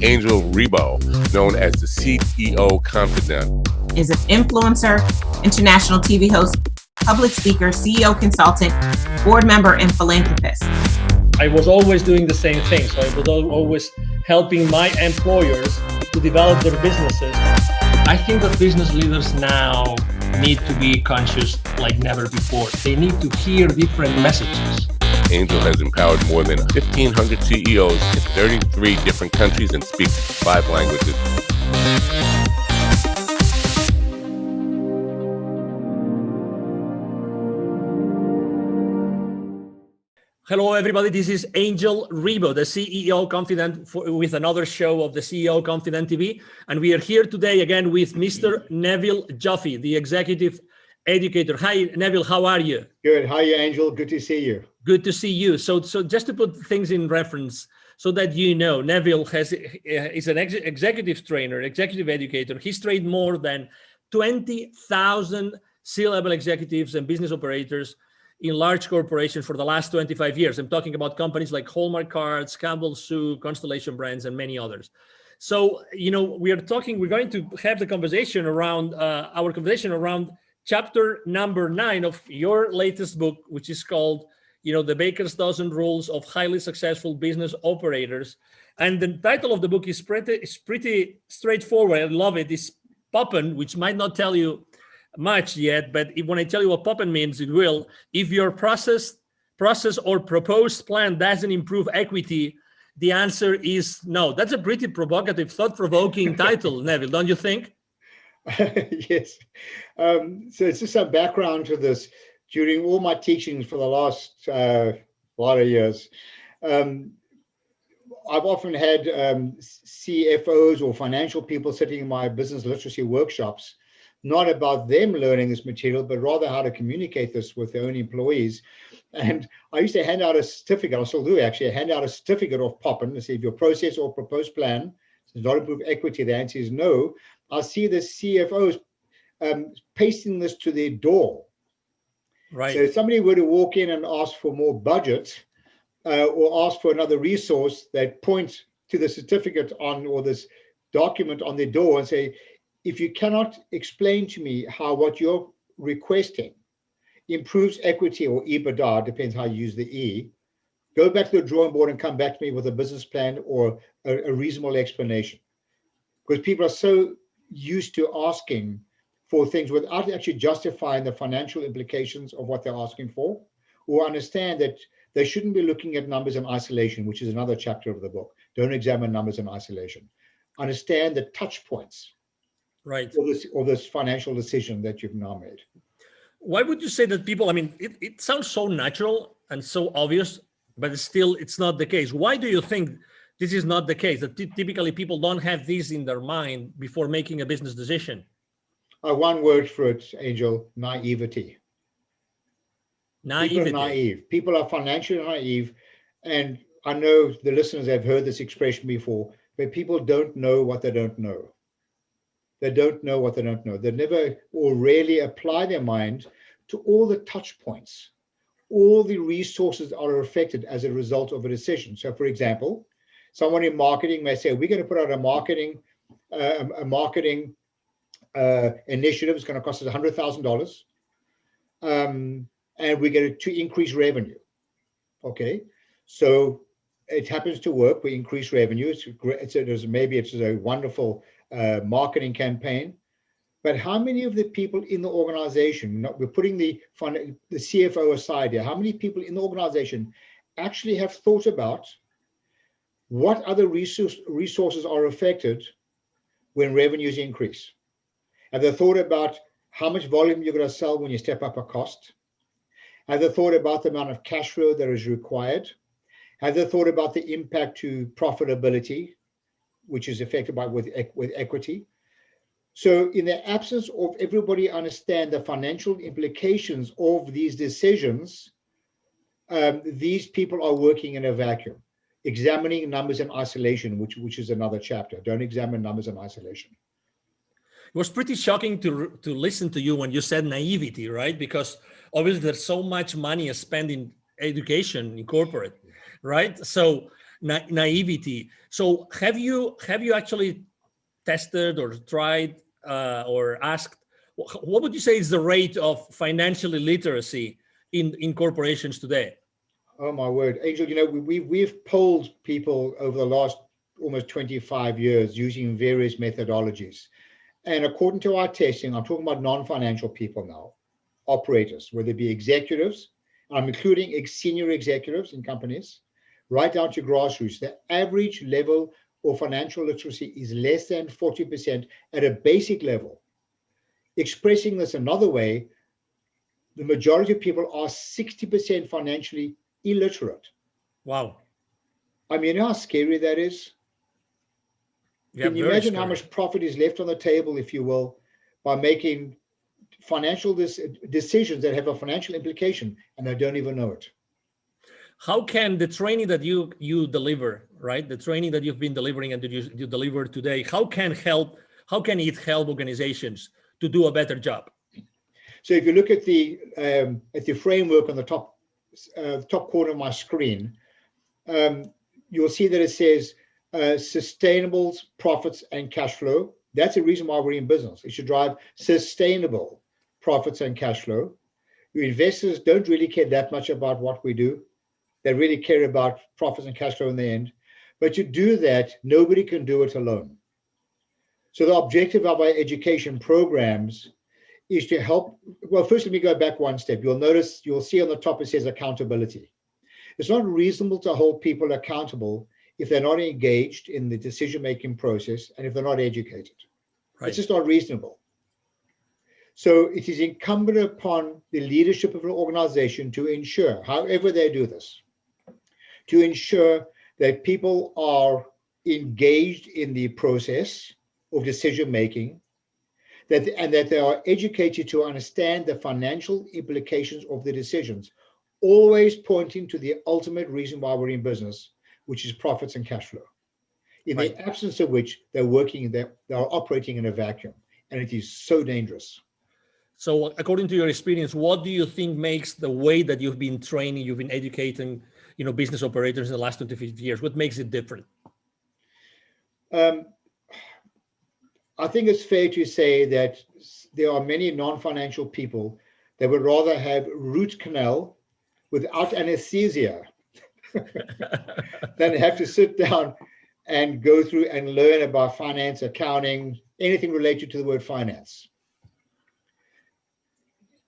Angel Rebo, known as the CEO Confidant. Is an influencer, international TV host, public speaker, CEO consultant, board member, and philanthropist. I was always doing the same thing. So I was always helping my employers to develop their businesses. I think that business leaders now need to be conscious like never before. They need to hear different messages. Angel has empowered more than 1,500 CEOs in 33 different countries and speaks 5 languages. Hello, everybody. This is Angel Rebo, the CEO Confidant, with another show of the CEO Confidant TV. And we are here today again with Mr. Neville Joffe, the executive educator. Hi, Neville. How are you? Good. How are you, Angel? Good to see you. Good to see you. So just to put things in reference so that you know, Neville is an executive trainer, executive educator. He's trained more than 20,000 C-level executives and business operators in large corporations for the last 25 years. I'm talking about companies like Hallmark Cards, Campbell's Soup, Constellation Brands, and many others. So, we're going to have the conversation around our conversation around chapter number 9 of your latest book, which is called, The Baker's Dozen Rules of Highly Successful Business Operators. And the title of the book is pretty straightforward. I love it. It's Poppin, which might not tell you much yet, but when I tell you what Poppin means, it will. If your process or proposed plan doesn't improve equity, the answer is no. That's a pretty provocative, thought-provoking title, Neville, don't you think? Yes. So it's just some background to this. During all my teachings for the last lot of years, I've often had CFOs or financial people sitting in my business literacy workshops, not about them learning this material, but rather how to communicate this with their own employees. And I used to hand out a certificate, I still do actually, hand out a certificate of Poppin to say if your process or proposed plan does not improve equity, the answer is no. I see the CFOs pasting this to their door. Right. So if somebody were to walk in and ask for more budget or ask for another resource, they point to the certificate on or this document on their door and say, if you cannot explain to me how what you're requesting improves equity or EBITDA, depends how you use the E, go back to the drawing board and come back to me with a business plan or a reasonable explanation. Because people are so used to asking for things without actually justifying the financial implications of what they're asking for, or understand that they shouldn't be looking at numbers in isolation, which is another chapter of the book. Don't examine numbers in isolation. Understand the touch points. Right. Or this financial decision that you've now made. Why would you say that people, it sounds so natural and so obvious, but it's not the case. Why do you think this is not the case, that typically people don't have this in their mind before making a business decision? One word for it, Angel: naivety. Naivety. People are naive. People are financially naive. And I know the listeners have heard this expression before, but people don't know what they don't know. They don't know what they don't know. They never or rarely apply their mind to all the touch points, all the resources that are affected as a result of a decision. So, for example, someone in marketing may say, we're going to put out a marketing initiative. It's going to cost us $100,000. And we're going to increase revenue. Okay. So it happens to work. We increase revenue. Maybe it's a wonderful marketing campaign, but how many of the people in the organization, we're putting the CFO aside here, how many people in the organization actually have thought about what other resources are affected when revenues increase? Have they thought about how much volume you're going to sell when you step up a cost? Have they thought about the amount of cash flow that is required? Have they thought about the impact to profitability, which is affected with equity? So in the absence of everybody understand the financial implications of these decisions, these people are working in a vacuum, examining numbers in isolation, which is another chapter. Don't examine numbers in isolation. It was pretty shocking to listen to you when you said naivety, right? Because obviously there's so much money spent in education in corporate, right? So naivety. So have you actually tested or tried or asked, what would you say is the rate of financial illiteracy in corporations today? Oh my word, Angel! We've polled people over the last almost 25 years using various methodologies, and according to our testing, I'm talking about non-financial people now, operators, whether it be executives, I'm including senior executives in companies, right down to grassroots. The average level of financial literacy is less than 40% at a basic level. Expressing this another way, the majority of people are 60% financially illiterate. Wow. I mean, you know how scary that is? Yeah, can you imagine how much profit is left on the table, if you will, by making financial decisions that have a financial implication and they don't even know it? How can the training that you deliver, right? The training that you've been delivering and that you deliver today, how can it help organizations to do a better job? So if you look at the framework on the top corner of my screen, you'll see that it says sustainable profits and cash flow. That's the reason why we're in business. It should drive sustainable profits and cash flow. Your investors don't really care that much about what we do. They really care about profits and cash flow in the end. But to do that, nobody can do it alone. So the objective of our education programs is to help. Well, first, let me go back one step. You'll see on the top it says accountability. It's not reasonable to hold people accountable if they're not engaged in the decision-making process and if they're not educated. Right. It's just not reasonable. So it is incumbent upon the leadership of an organization to ensure, however they do this, to ensure that people are engaged in the process of decision-making, and that they are educated to understand the financial implications of the decisions, always pointing to the ultimate reason why we're in business, which is profits and cash flow. In the absence of which they are operating in a vacuum, and it is so dangerous. So according to your experience, what do you think makes the way that you've been training, you've been educating, business operators in the last 25 years, what makes it different? I think it's fair to say that there are many non-financial people that would rather have root canal without anesthesia than have to sit down and go through and learn about finance, accounting, anything related to the word finance.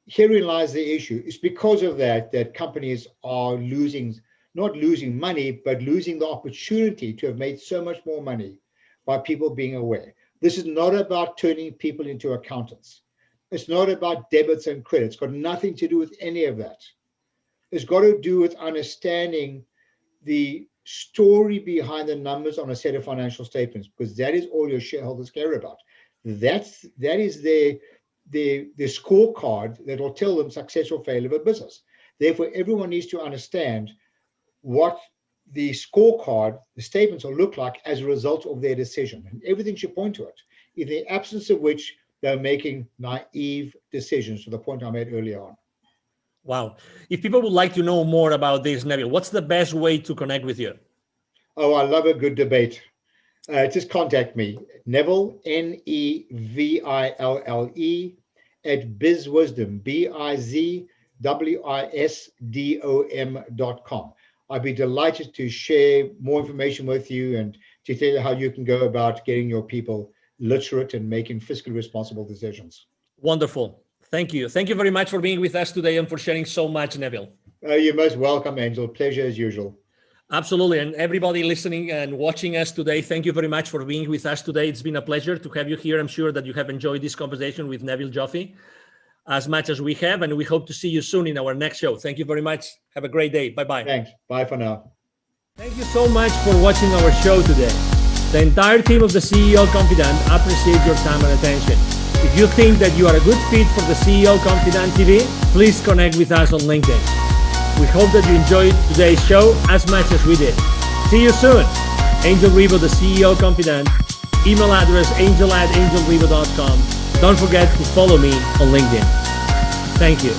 Herein lies the issue. It's because of that companies are not losing money, but losing the opportunity to have made so much more money by people being aware. This is not about turning people into accountants. It's not about debits and credits. It's got nothing to do with any of that. It's got to do with understanding the story behind the numbers on a set of financial statements, because that is all your shareholders care about. That is the scorecard that will tell them success or failure of a business. Therefore, everyone needs to understand what the scorecard, the statements will look like as a result of their decision. And everything should point to it, in the absence of which they're making naive decisions, to the point I made earlier on. Wow. If people would like to know more about this, Neville, what's the best way to connect with you? Oh, I love a good debate. Just contact me, Neville, Neville, at bizwisdom, bizwisdom.com. I'd be delighted to share more information with you and to tell you how you can go about getting your people literate and making fiscally responsible decisions. Wonderful. Thank you. Thank you very much for being with us today and for sharing so much, Neville. You're most welcome, Angel. Pleasure as usual. Absolutely. And everybody listening and watching us today, thank you very much for being with us today. It's been a pleasure to have you here. I'm sure that you have enjoyed this conversation with Neville Joffe as much as we have, and we hope to see you soon in our next show. Thank you very much. Have a great day. Bye-bye. Thanks. Bye for now. Thank you so much for watching our show today. The entire team of the CEO Confidant appreciates your time and attention. If you think that you are a good fit for the CEO Confidant TV, please connect with us on LinkedIn. We hope that you enjoyed today's show as much as we did. See you soon. Angel Ribo, the CEO Confidant. Email address angel@angelribo.com. Don't forget to follow me on LinkedIn. Thank you.